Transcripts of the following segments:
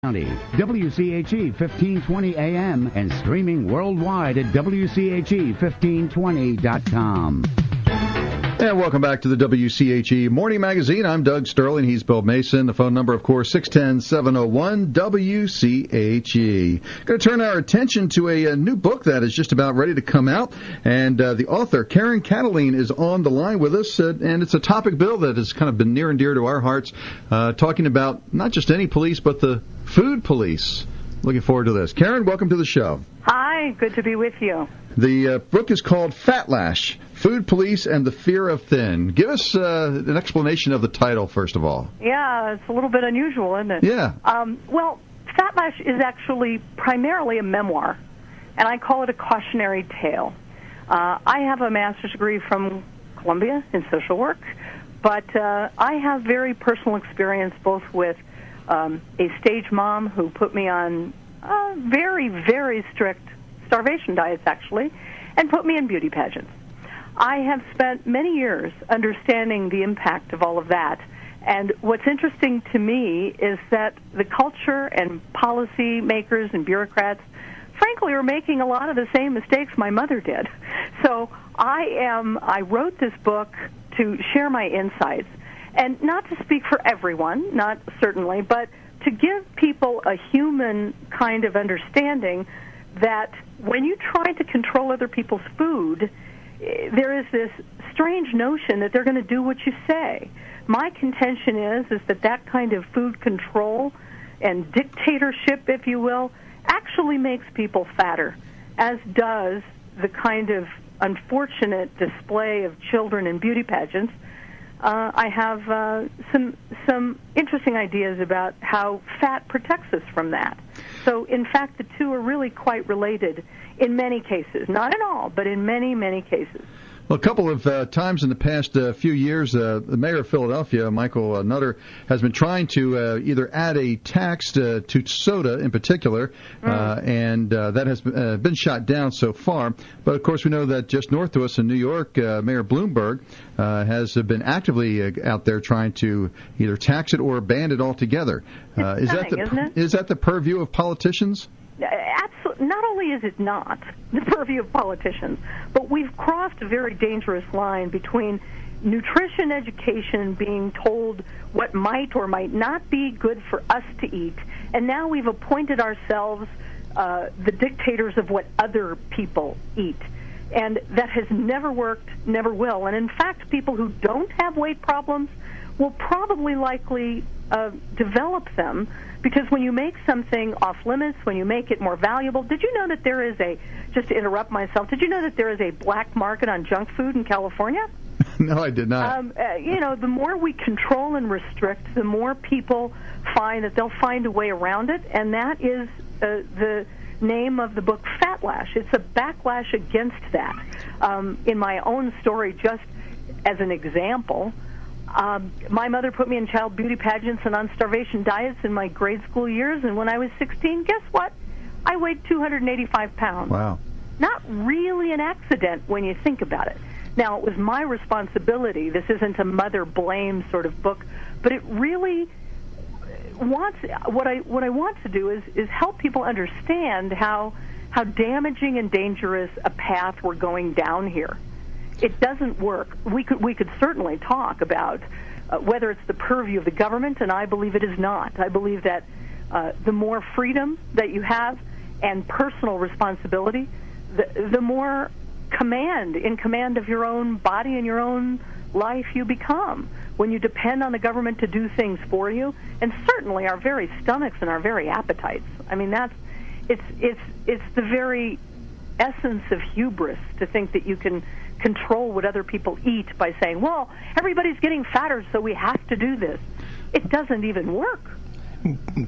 County, WCHE 1520 AM, and streaming worldwide at WCHE1520.com. And welcome back to the WCHE Morning Magazine. I'm Doug Sterling. He's Bill Mason. The phone number, of course, 610-701-WCHE. Going to turn our attention to a new book that is just about ready to come out. And the author, Kataline, is on the line with us. And it's a topic, Bill, that has kind of been near and dear to our hearts, talking about not just any police, but the food police. Looking forward to this. Karen, welcome to the show. Hi, good to be with you. The book is called Fatlash, Food Police and the Fear of Thin. Give us an explanation of the title, first of all. Yeah, it's a little bit unusual, isn't it? Yeah. Well, Fatlash is actually primarily a memoir, and I call it a cautionary tale. I have a master's degree from Columbia in social work, but I have very personal experience both with a stage mom who put me on very, very strict starvation diets, actually, and put me in beauty pageants. I have spent many years understanding the impact of all of that, and what's interesting to me is that the culture and policy makers and bureaucrats, frankly, are making a lot of the same mistakes my mother did. So I wrote this book to share my insights, and not to speak for everyone, not certainly, but to give people a human kind of understanding that when you try to control other people's food, there is this strange notion that they're going to do what you say. My contention is that kind of food control and dictatorship, if you will, actually makes people fatter, as does the kind of unfortunate display of children in beauty pageants. I have some interesting ideas about how fat protects us from that. So, in fact, the two are really quite related in many cases. Not in all, but in many, many cases. Well, a couple of times in the past few years, the mayor of Philadelphia, Michael Nutter, has been trying to either add a tax to soda in particular, and that has been shot down so far. But, of course, we know that just north of us in New York, Mayor Bloomberg has been actively out there trying to either tax it or ban it altogether. Is that the purview of politicians? Absolutely. Not only is it not the purview of politicians, but we've crossed a very dangerous line between nutrition education being told what might or might not be good for us to eat, and now we've appointed ourselves the dictators of what other people eat. And that has never worked, never will. And in fact, people who don't have weight problems will probably likely develop them, because when you make something off limits, when you make it more valuable, did you know that there is just to interrupt myself, did you know that there is a black market on junk food in California? No, I did not. The more we control and restrict, the more people find that they'll find a way around it, and that is the name of the book, Fatlash. It's a backlash against that. In my own story, just as an example, my mother put me in child beauty pageants and on starvation diets in my grade school years, and when I was 16, guess what? I weighed 285 pounds. Wow. Not really an accident when you think about it. Now, it was my responsibility. This isn't a mother blame sort of book, but it really wants, what I want to do is help people understand how damaging and dangerous a path we're going down here. It doesn't work. We could certainly talk about whether it's the purview of the government, and I believe it is not. I believe that the more freedom that you have and personal responsibility, the more in command of your own body and your own life you become when you depend on the government to do things for you, and certainly our very stomachs and our very appetites. I mean, it's the very essence of hubris to think that you can control what other people eat by saying, well, everybody's getting fatter, so we have to do this. It doesn't even work.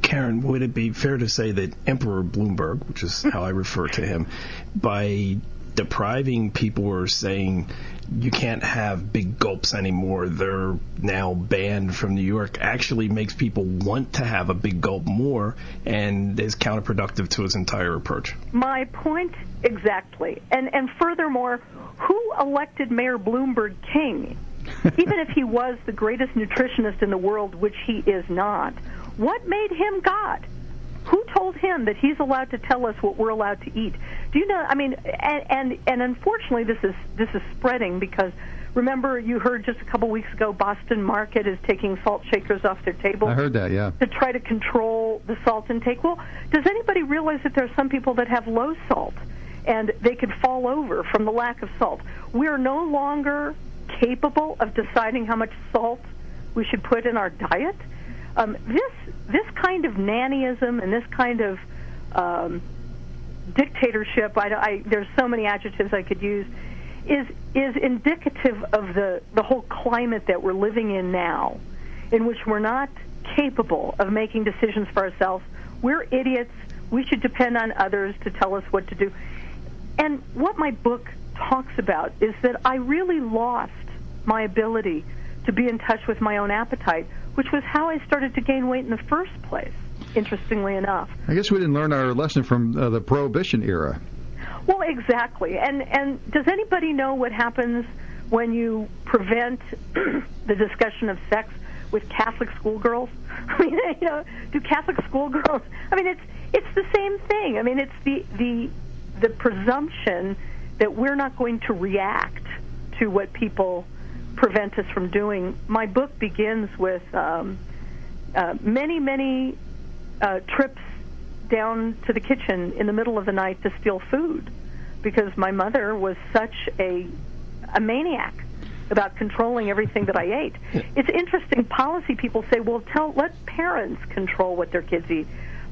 Karen, would it be fair to say that Emperor Bloomberg, which is how I refer to him, by depriving people who are saying you can't have big gulps anymore, they're now banned from New York, actually makes people want to have a big gulp more and is counterproductive to his entire approach? My point exactly. And furthermore, who elected Mayor Bloomberg king? Even if he was the greatest nutritionist in the world, which he is not, what made him God? told him that he's allowed to tell us what we're allowed to eat? Do you know? I mean, and unfortunately, this is spreading because. Remember, you heard just a couple weeks ago, Boston Market is taking salt shakers off their tables. I heard that, yeah. To try to control the salt intake. Well, does anybody realize that there are some people that have low salt, and they could fall over from the lack of salt? We are no longer capable of deciding how much salt we should put in our diet. This kind of nannyism and this kind of dictatorship, there's so many adjectives I could use, is indicative of the whole climate that we're living in now, in which we're not capable of making decisions for ourselves. We're idiots. We should depend on others to tell us what to do. And what my book talks about is that I really lost my ability to be in touch with my own appetite, which was how I started to gain weight in the first place, interestingly enough. I guess we didn't learn our lesson from the Prohibition era. Well, exactly. And does anybody know what happens when you prevent the discussion of sex with Catholic schoolgirls? I mean, you know, do Catholic schoolgirls? I mean, it's the same thing. I mean, it's the presumption that we're not going to react to what people prevent us from doing. My book begins with many trips down to the kitchen in the middle of the night to steal food, because my mother was such a maniac about controlling everything that I ate. It's interesting. Policy people say, well, let parents control what their kids eat.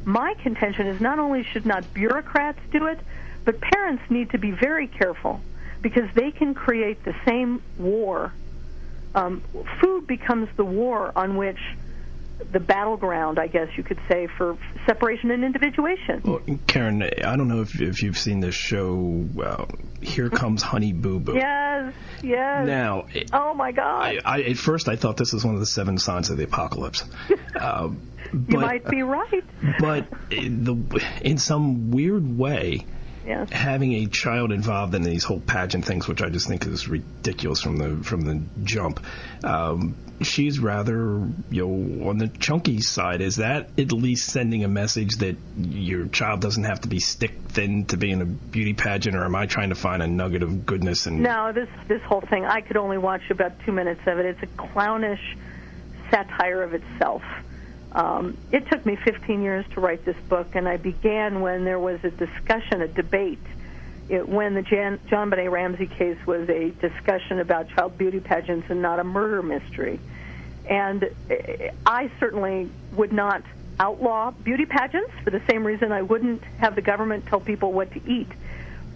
My contention is not only should not bureaucrats do it, but parents need to be very careful, because they can create the same war. Food becomes the war on which the battleground, I guess you could say, for separation and individuation. Well, Karen, I don't know if you've seen this show, Here Comes Honey Boo Boo. Yes. Now, oh my God! At first I thought this was one of the 7 signs of the apocalypse. You might be right. But in some weird way, yes, having a child involved in these whole pageant things, which I just think is ridiculous from the jump. She's rather, on the chunky side. Is that at least sending a message that your child doesn't have to be stick thin to be in a beauty pageant, or am I trying to find a nugget of goodness? No, this whole thing, I could only watch about 2 minutes of it. It's a clownish satire of itself. It took me 15 years to write this book, and I began when there was a discussion, a debate, when the John Benet Ramsey case was a discussion about child beauty pageants and not a murder mystery. And I certainly would not outlaw beauty pageants for the same reason I wouldn't have the government tell people what to eat.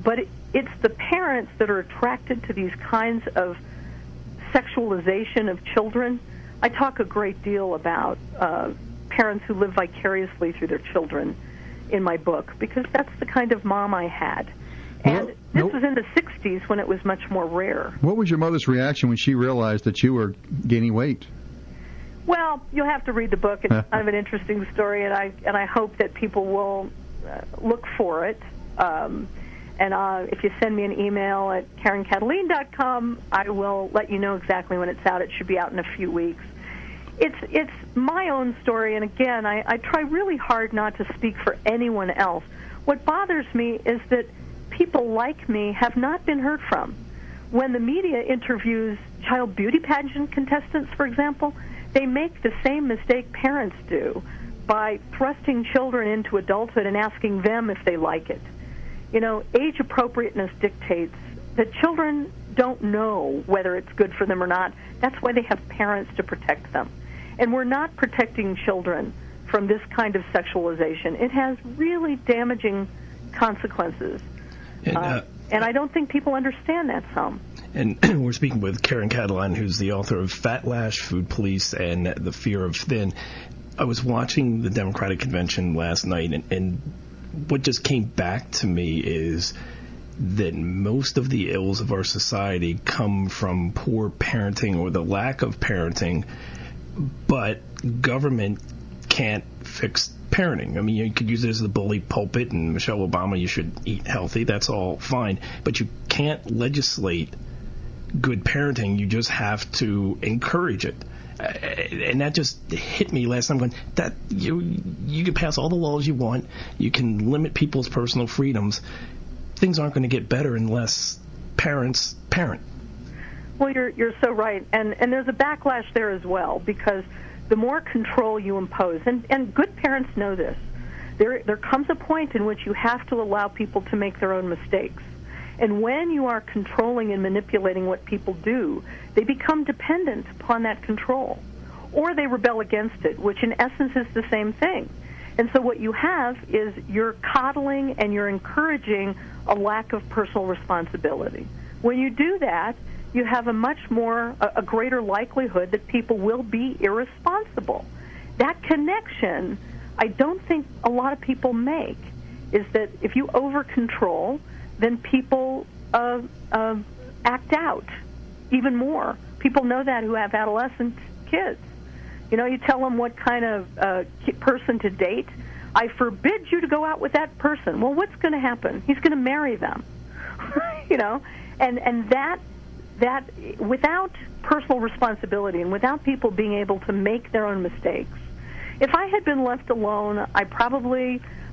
But it's the parents that are attracted to these kinds of sexualization of children. I talk a great deal about parents who live vicariously through their children in my book, because that's the kind of mom I had. And this was in the 60s when it was much more rare. What was your mother's reaction when she realized that you were gaining weight? Well, you'll have to read the book. It's kind of an interesting story, and I hope that people will look for it. And if you send me an email at KarenKataline.com, I will let you know exactly when it's out. It should be out in a few weeks. It's my own story, and again, I try really hard not to speak for anyone else. What bothers me is that people like me have not been heard from. When the media interviews child beauty pageant contestants, for example, they make the same mistake parents do by thrusting children into adulthood and asking them if they like it. You know, age appropriateness dictates that children don't know whether it's good for them or not. That's why they have parents to protect them. And we're not protecting children from this kind of sexualization. It has really damaging consequences. And I don't think people understand that some. And we're speaking with Karen Kataline, who's the author of Fatlash, Food Police, and The Fear of Thin. I was watching the Democratic Convention last night, and what just came back to me is that most of the ills of our society come from poor parenting or the lack of parenting, but government can't fix parenting. I mean, you could use it as the bully pulpit, and Michelle Obama, you should eat healthy. That's all fine. But you can't legislate good parenting. You just have to encourage it. And that just hit me last time. Going, that you can pass all the laws you want, you can limit people's personal freedoms. Things aren't going to get better unless parents parent. Well, you're so right, and there's a backlash there as well, because the more control you impose, and good parents know this, there comes a point in which you have to allow people to make their own mistakes. And when you are controlling and manipulating what people do, they become dependent upon that control, or they rebel against it, which in essence is the same thing. And so what you have is you're coddling and you're encouraging a lack of personal responsibility. When you do that, you have a greater likelihood that people will be irresponsible. That connection, I don't think a lot of people make, is that if you over-control, then people act out even more. People know that who have adolescent kids. You know, you tell them what kind of person to date. I forbid you to go out with that person. Well, what's going to happen? He's going to marry them. You know, and that without personal responsibility and without people being able to make their own mistakes. If I had been left alone, I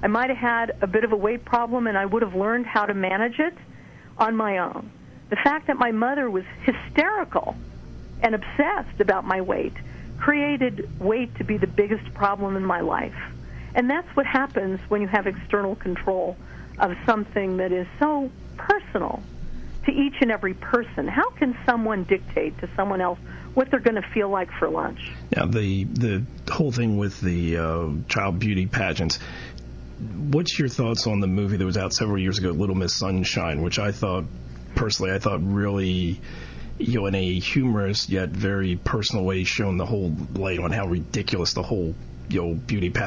might have had a bit of a weight problem, and I would have learned how to manage it on my own. The fact that my mother was hysterical and obsessed about my weight created weight to be the biggest problem in my life. And that's what happens when you have external control of something that is so personal to each and every person. How can someone dictate to someone else what they're going to feel like for lunch? Now, the whole thing with the child beauty pageants, what's your thoughts on the movie that was out several years ago, Little Miss Sunshine, which I thought really, you know, in a humorous yet very personal way, shown the whole light on how ridiculous the whole, you know,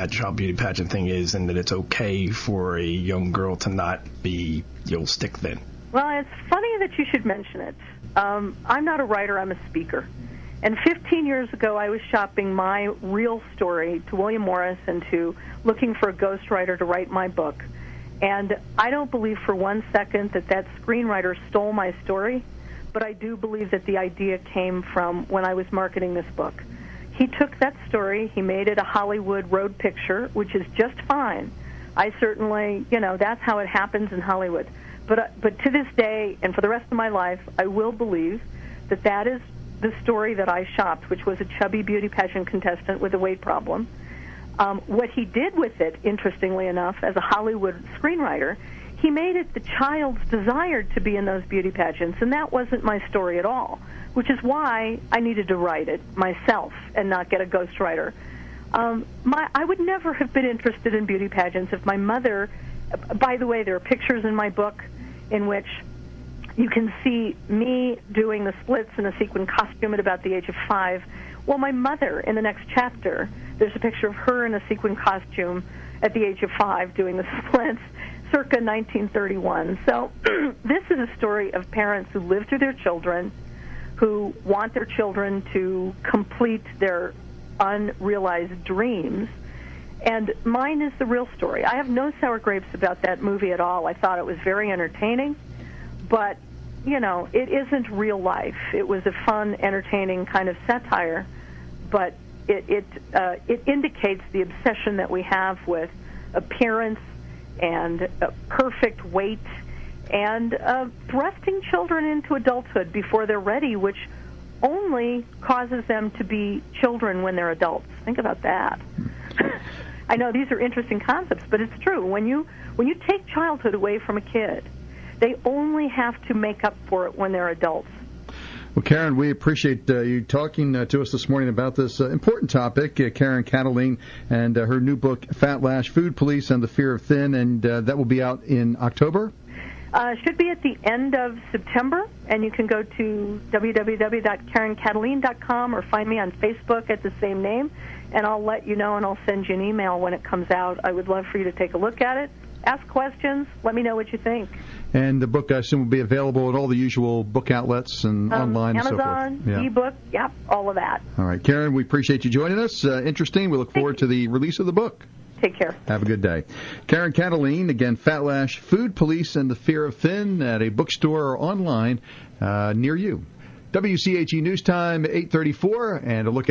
child beauty pageant thing is, and that it's okay for a young girl to not be, you know, stick thin. Well, it's funny that you should mention it. I'm not a writer, I'm a speaker. And 15 years ago, I was shopping my real story to William Morris and to looking for a ghostwriter to write my book. And I don't believe for one second that screenwriter stole my story, but I do believe that the idea came from when I was marketing this book. He took that story, he made it a Hollywood road picture, which is just fine. I certainly, you know, that's how it happens in Hollywood. But to this day, and for the rest of my life, I will believe that is the story that I shopped, which was a chubby beauty pageant contestant with a weight problem. What he did with it, interestingly enough, as a Hollywood screenwriter, he made it the child's desire to be in those beauty pageants, and that wasn't my story at all, which is why I needed to write it myself and not get a ghostwriter. I would never have been interested in beauty pageants if my mother... By the way, there are pictures in my book in which you can see me doing the splits in a sequin costume at about the age of 5. Well, my mother, in the next chapter, there's a picture of her in a sequin costume at the age of 5 doing the splits, circa 1931. So this is a story of parents who live through their children, who want their children to complete their unrealized dreams. And mine is the real story. I have no sour grapes about that movie at all. I thought it was very entertaining, but, you know, it isn't real life. It was a fun, entertaining kind of satire, but it indicates the obsession that we have with appearance and perfect weight and thrusting children into adulthood before they're ready, which only causes them to be children when they're adults. Think about that. I know these are interesting concepts, but it's true. When you take childhood away from a kid, they only have to make up for it when they're adults. Well, Karen, we appreciate you talking to us this morning about this important topic. Karen Kataline and her new book, Fatlash, Food Police and the Fear of Thin, and that will be out in October? Should be at the end of September, and you can go to www.karenkataline.com or find me on Facebook at the same name, and I'll let you know, and I'll send you an email when it comes out. I would love for you to take a look at it, ask questions, let me know what you think. And the book, I assume, will be available at all the usual book outlets and online Amazon, and so forth. ebook, yep, all of that. All right, Karen, we appreciate you joining us. Interesting. We look forward to the release of the book. Take care. Have a good day. Karen Kataline, again, Fatlash, Food Police and the Fear of Thin at a bookstore or online near you. WCHE News Time, 8:34, and a look at